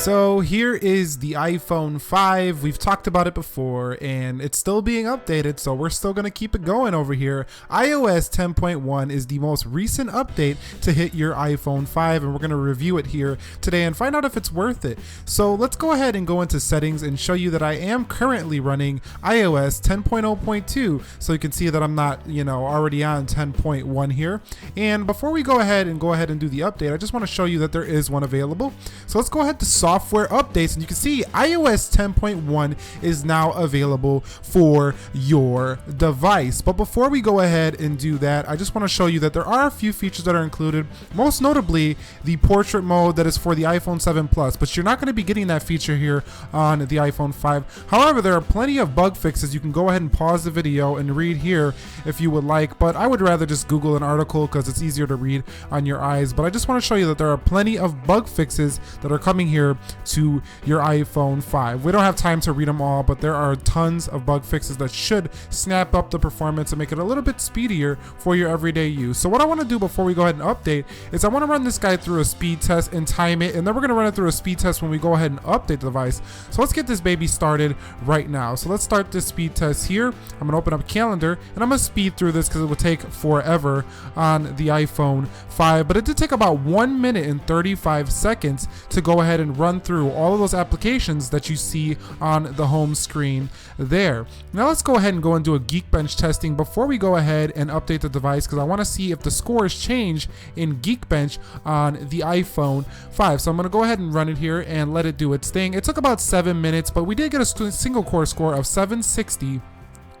So here is the iPhone 5. We've talked about it before and it's still being updated, so we're still going to keep it going over here. iOS 10.1 is the most recent update to hit your iPhone 5, and we're going to review it here today and find out if it's worth it. So let's go ahead and go into settings and show you that I am currently running iOS 10.0.2, so you can see that I'm not, already on 10.1 here. And before we go ahead and do the update, I just want to show you that there is one available. So let's go ahead to software updates, and you can see iOS 10.1 is now available for your device. But before we go ahead and do that, I just want to show you that there are a few features that are included, most notably the portrait mode that is for the iPhone 7 Plus, but you're not going to be getting that feature here on the iPhone 5. However, there are plenty of bug fixes. You can go ahead and pause the video and read here if you would like, but I would rather just Google an article because it's easier to read on your eyes. But I just want to show you that there are plenty of bug fixes that are coming here to your iPhone 5. We don't have time to read them all, but there are tons of bug fixes that should snap up the performance and make it a little bit speedier for your everyday use. So what I want to do before we go ahead and update is I want to run this guy through a speed test and time it, and then we're going to run it through a speed test when we go ahead and update the device. So let's get this baby started right now. So let's start this speed test here. I'm going to open up Calendar and I'm going to speed through this because it will take forever on the iPhone 5, but it did take about 1 minute and 35 seconds to go ahead and run through all of those applications that you see on the home screen there. Now let's go ahead and go and do a Geekbench testing before we go ahead and update the device, because I want to see if the scores change in Geekbench on the iPhone 5. So I'm going to go ahead and run it here and let it do its thing. It took about 7 minutes, but we did get a single core score of 760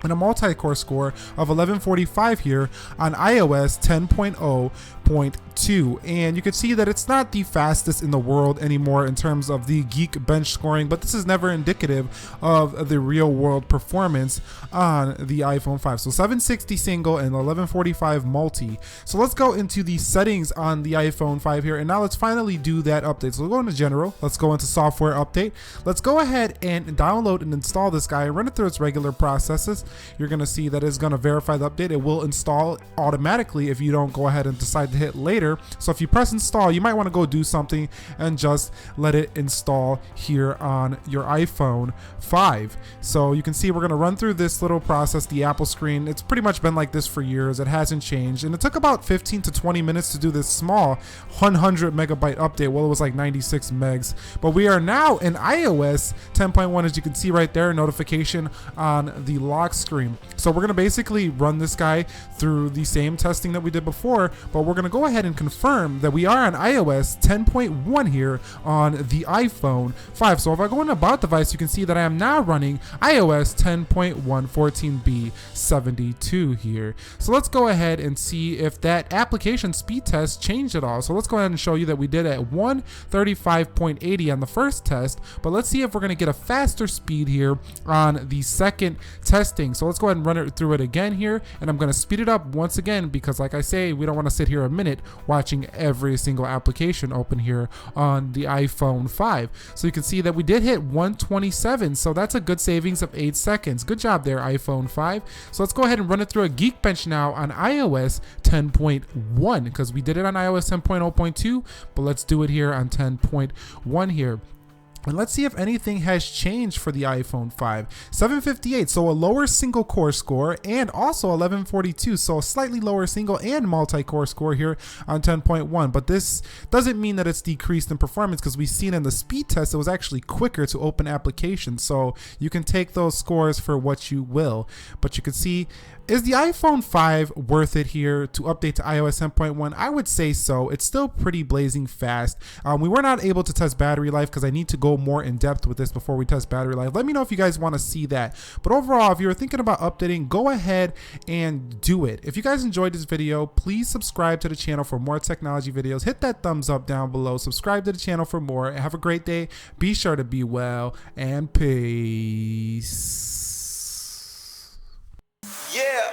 and a multi-core score of 1145 here on iOS 10.0.2, and you can see that it's not the fastest in the world anymore in terms of the Geekbench scoring, but this is never indicative of the real world performance on the iPhone 5. So 760 single and 1145 multi. So let's go into the settings on the iPhone 5 here, and now let's finally do that update. So we'll go into general, let's go into software update, let's go ahead and download and install this guy and run it through its regular processes. You're going to see that it's going to verify the update. It will install automatically if you don't go ahead and decide to hit later. So if you press install, you might want to go do something and just let it install here on your iPhone 5. So you can see we're going to run through this little process, the Apple screen. It's pretty much been like this for years. It hasn't changed, and it took about 15 to 20 minutes to do this small 100 megabyte update. Well, it was like 96 megs, but we are now in iOS 10.1, as you can see right there, notification on the lock screen. So we're going to basically run this guy through the same testing that we did before, but we're going to go ahead and confirm that we are on iOS 10.1 here on the iPhone 5. So if I go into About Device, you can see that I am now running iOS 10.1.14b72 here. So let's go ahead and see if that application speed test changed at all. So let's go ahead and show you that we did at 135.80 on the first test, but let's see if we're going to get a faster speed here on the second testing. So let's go ahead and run it through it again here, and I'm going to speed it up once again because, like I say, we don't want to sit here a minute watching every single application open here on the iPhone 5. So you can see that we did hit 127, so that's a good savings of 8 seconds. Good job there, iPhone 5. So let's go ahead and run it through a Geekbench now on iOS 10.1 because we did it on iOS 10.0.2, but let's do it here on 10.1 here. And let's see if anything has changed for the iPhone 5. 758, so a lower single core score, and also 1142, so a slightly lower single and multi-core score here on 10.1. But this doesn't mean that it's decreased in performance, because we've seen in the speed test it was actually quicker to open applications. So you can take those scores for what you will. But you can see, is the iPhone 5 worth it here to update to iOS 10.1? I would say so. It's still pretty blazing fast. We were not able to test battery life because I need to go more in depth with this before we test battery life. Let me know if you guys want to see that. But overall, if you're thinking about updating, go ahead and do it. If you guys enjoyed this video, please subscribe to the channel for more technology videos. Hit that thumbs up down below. Subscribe to the channel for more. Have a great day. Be sure to be well, and peace. Yeah.